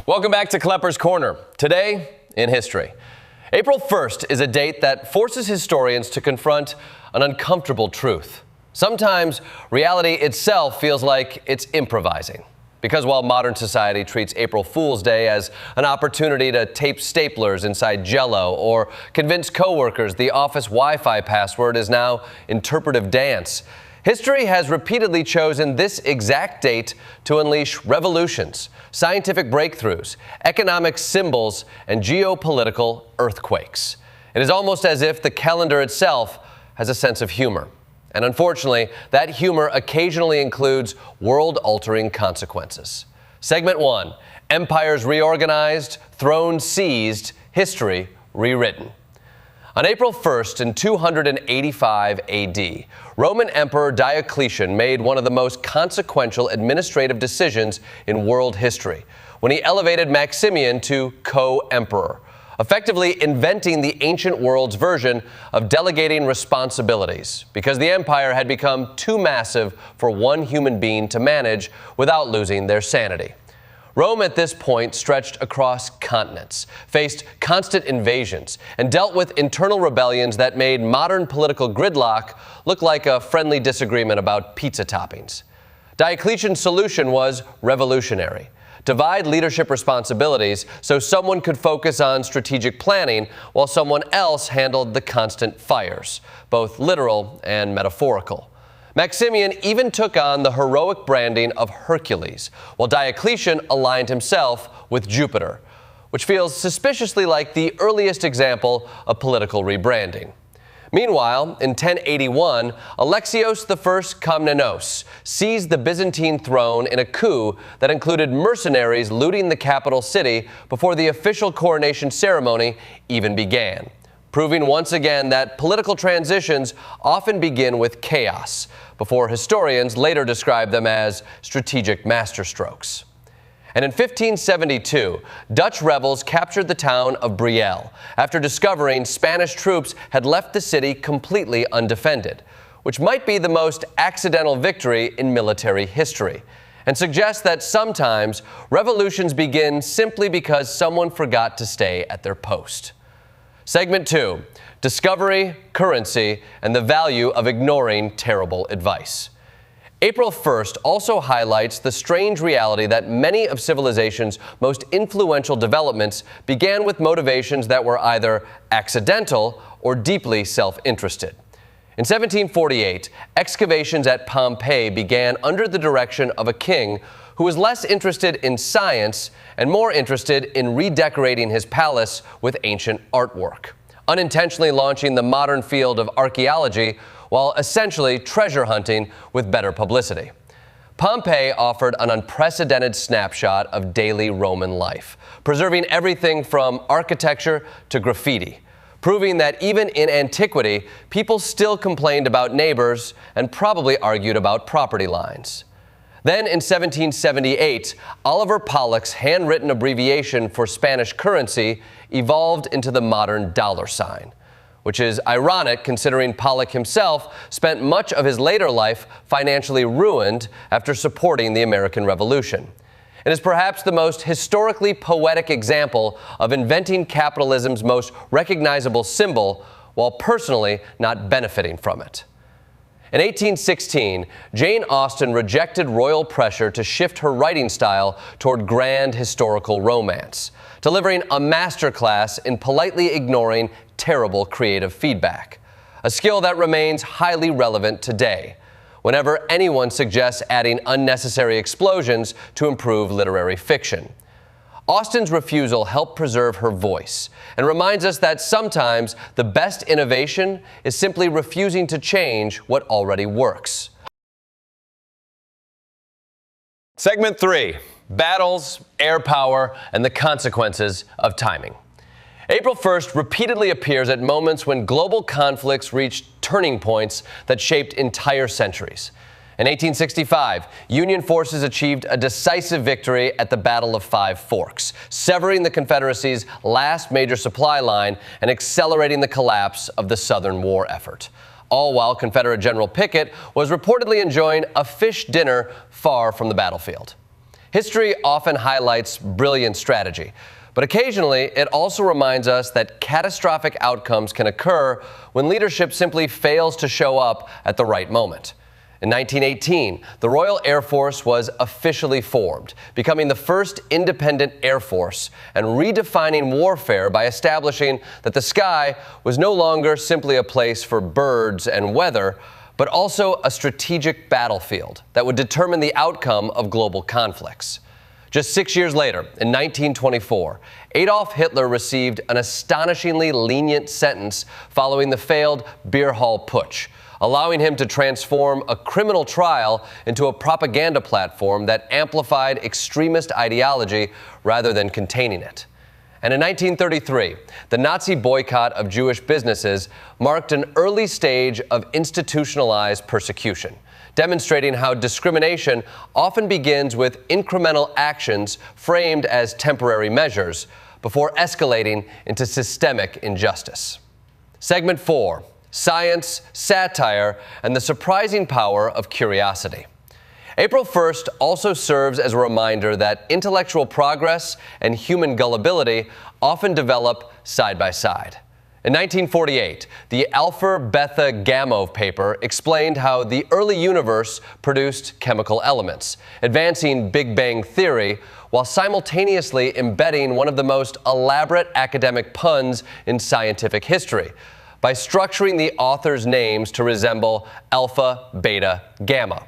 Welcome back to Klepper's Corner. Today in history. April 1st is a date that forces historians to confront an uncomfortable truth. Sometimes reality itself feels like it's improvising. Because while modern society treats April Fool's Day as an opportunity to tape staplers inside Jell-O or convince coworkers the office Wi-Fi password is now interpretive dance, history has repeatedly chosen this exact date to unleash revolutions, scientific breakthroughs, economic symbols, and geopolitical earthquakes. It is almost as if the calendar itself has a sense of humor. And unfortunately, that humor occasionally includes world-altering consequences. Segment 1, Empires reorganized, thrones seized, history rewritten. On April 1st in 285 AD, Roman Emperor Diocletian made one of the most consequential administrative decisions in world history when he elevated Maximian to co-emperor, effectively inventing the ancient world's version of delegating responsibilities because the empire had become too massive for one human being to manage without losing their sanity. Rome at this point stretched across continents, faced constant invasions, and dealt with internal rebellions that made modern political gridlock look like a friendly disagreement about pizza toppings. Diocletian's solution was revolutionary. Divide leadership responsibilities so someone could focus on strategic planning while someone else handled the constant fires, both literal and metaphorical. Maximian even took on the heroic branding of Hercules, while Diocletian aligned himself with Jupiter, which feels suspiciously like the earliest example of political rebranding. Meanwhile, in 1081, Alexios I Komnenos seized the Byzantine throne in a coup that included mercenaries looting the capital city before the official coronation ceremony even began, proving once again that political transitions often begin with chaos, before historians later describe them as strategic masterstrokes. And in 1572, Dutch rebels captured the town of Brielle after discovering Spanish troops had left the city completely undefended, which might be the most accidental victory in military history, and suggests that sometimes revolutions begin simply because someone forgot to stay at their post. Segment 2, Discovery, Currency, and the Value of Ignoring Terrible Advice. April 1st also highlights the strange reality that many of civilization's most influential developments began with motivations that were either accidental or deeply self-interested. In 1748, excavations at Pompeii began under the direction of a king who was less interested in science and more interested in redecorating his palace with ancient artwork, unintentionally launching the modern field of archaeology while essentially treasure hunting with better publicity. Pompeii offered an unprecedented snapshot of daily Roman life, preserving everything from architecture to graffiti, proving that even in antiquity, people still complained about neighbors and probably argued about property lines. Then in 1778, Oliver Pollock's handwritten abbreviation for Spanish currency evolved into the modern dollar sign, which is ironic considering Pollock himself spent much of his later life financially ruined after supporting the American Revolution. It is perhaps the most historically poetic example of inventing capitalism's most recognizable symbol while personally not benefiting from it. In 1816, Jane Austen rejected royal pressure to shift her writing style toward grand historical romance, delivering a masterclass in politely ignoring terrible creative feedback, a skill that remains highly relevant today, whenever anyone suggests adding unnecessary explosions to improve literary fiction. Austen's refusal helped preserve her voice and reminds us that sometimes the best innovation is simply refusing to change what already works. Segment 3, Battles, Air Power, and the Consequences of Timing. April 1st repeatedly appears at moments when global conflicts reached turning points that shaped entire centuries. In 1865, Union forces achieved a decisive victory at the Battle of Five Forks, severing the Confederacy's last major supply line and accelerating the collapse of the Southern war effort. All while Confederate General Pickett was reportedly enjoying a fish dinner far from the battlefield. History often highlights brilliant strategy, but occasionally it also reminds us that catastrophic outcomes can occur when leadership simply fails to show up at the right moment. In 1918, the Royal Air Force was officially formed, becoming the first independent Air Force and redefining warfare by establishing that the sky was no longer simply a place for birds and weather, but also a strategic battlefield that would determine the outcome of global conflicts. Just 6 years later, in 1924, Adolf Hitler received an astonishingly lenient sentence following the failed beer hall putsch, allowing him to transform a criminal trial into a propaganda platform that amplified extremist ideology rather than containing it. And in 1933, the Nazi boycott of Jewish businesses marked an early stage of institutionalized persecution, demonstrating how discrimination often begins with incremental actions framed as temporary measures before escalating into systemic injustice. Segment 4. Science, satire, and the surprising power of curiosity. April 1st also serves as a reminder that intellectual progress and human gullibility often develop side by side. In 1948, the Alpha Beta Gamma paper explained how the early universe produced chemical elements, advancing Big Bang theory while simultaneously embedding one of the most elaborate academic puns in scientific history, by structuring the authors' names to resemble alpha, beta, gamma.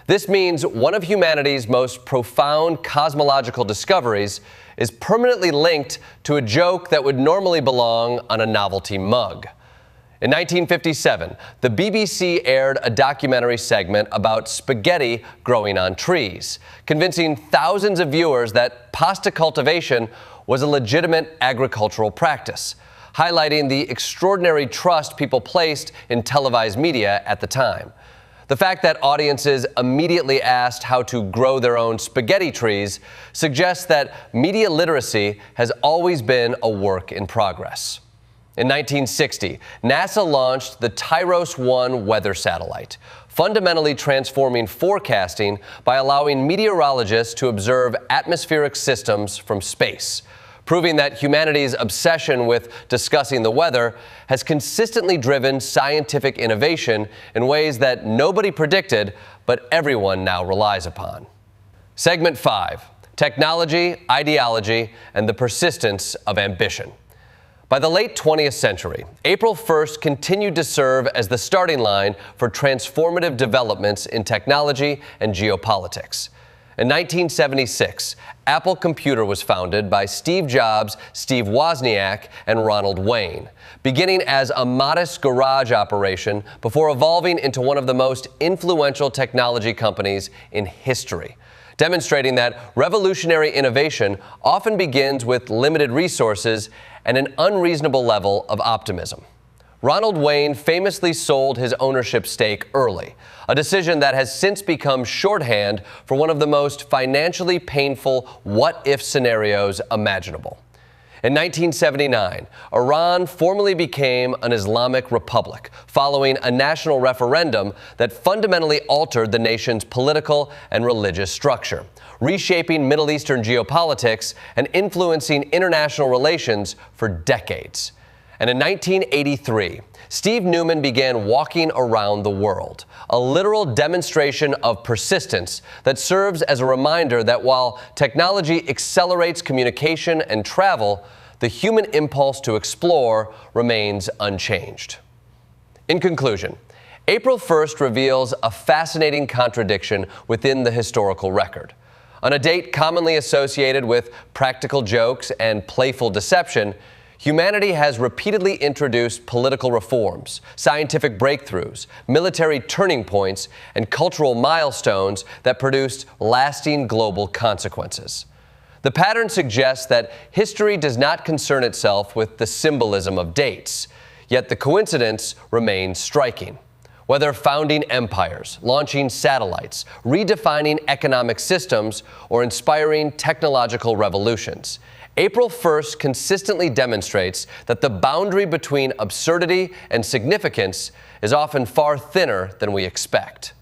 This means one of humanity's most profound cosmological discoveries is permanently linked to a joke that would normally belong on a novelty mug. In 1957, the BBC aired a documentary segment about spaghetti growing on trees, convincing thousands of viewers that pasta cultivation was a legitimate agricultural practice, highlighting the extraordinary trust people placed in televised media at the time. The fact that audiences immediately asked how to grow their own spaghetti trees suggests that media literacy has always been a work in progress. In 1960, NASA launched the Tyros-1 weather satellite, fundamentally transforming forecasting by allowing meteorologists to observe atmospheric systems from space, proving that humanity's obsession with discussing the weather has consistently driven scientific innovation in ways that nobody predicted, but everyone now relies upon. Segment 5. Technology, ideology, and the persistence of ambition. By the late 20th century, April 1st continued to serve as the starting line for transformative developments in technology and geopolitics. In 1976, Apple Computer was founded by Steve Jobs, Steve Wozniak, and Ronald Wayne, beginning as a modest garage operation before evolving into one of the most influential technology companies in history, demonstrating that revolutionary innovation often begins with limited resources and an unreasonable level of optimism. Ronald Wayne famously sold his ownership stake early, a decision that has since become shorthand for one of the most financially painful what-if scenarios imaginable. In 1979, Iran formally became an Islamic republic following a national referendum that fundamentally altered the nation's political and religious structure, reshaping Middle Eastern geopolitics and influencing international relations for decades. And in 1983, Steve Newman began walking around the world, a literal demonstration of persistence that serves as a reminder that while technology accelerates communication and travel, the human impulse to explore remains unchanged. In conclusion, April 1st reveals a fascinating contradiction within the historical record. On a date commonly associated with practical jokes and playful deception, humanity has repeatedly introduced political reforms, scientific breakthroughs, military turning points, and cultural milestones that produced lasting global consequences. The pattern suggests that history does not concern itself with the symbolism of dates, yet the coincidence remains striking. Whether founding empires, launching satellites, redefining economic systems, or inspiring technological revolutions, April 1st consistently demonstrates that the boundary between absurdity and significance is often far thinner than we expect.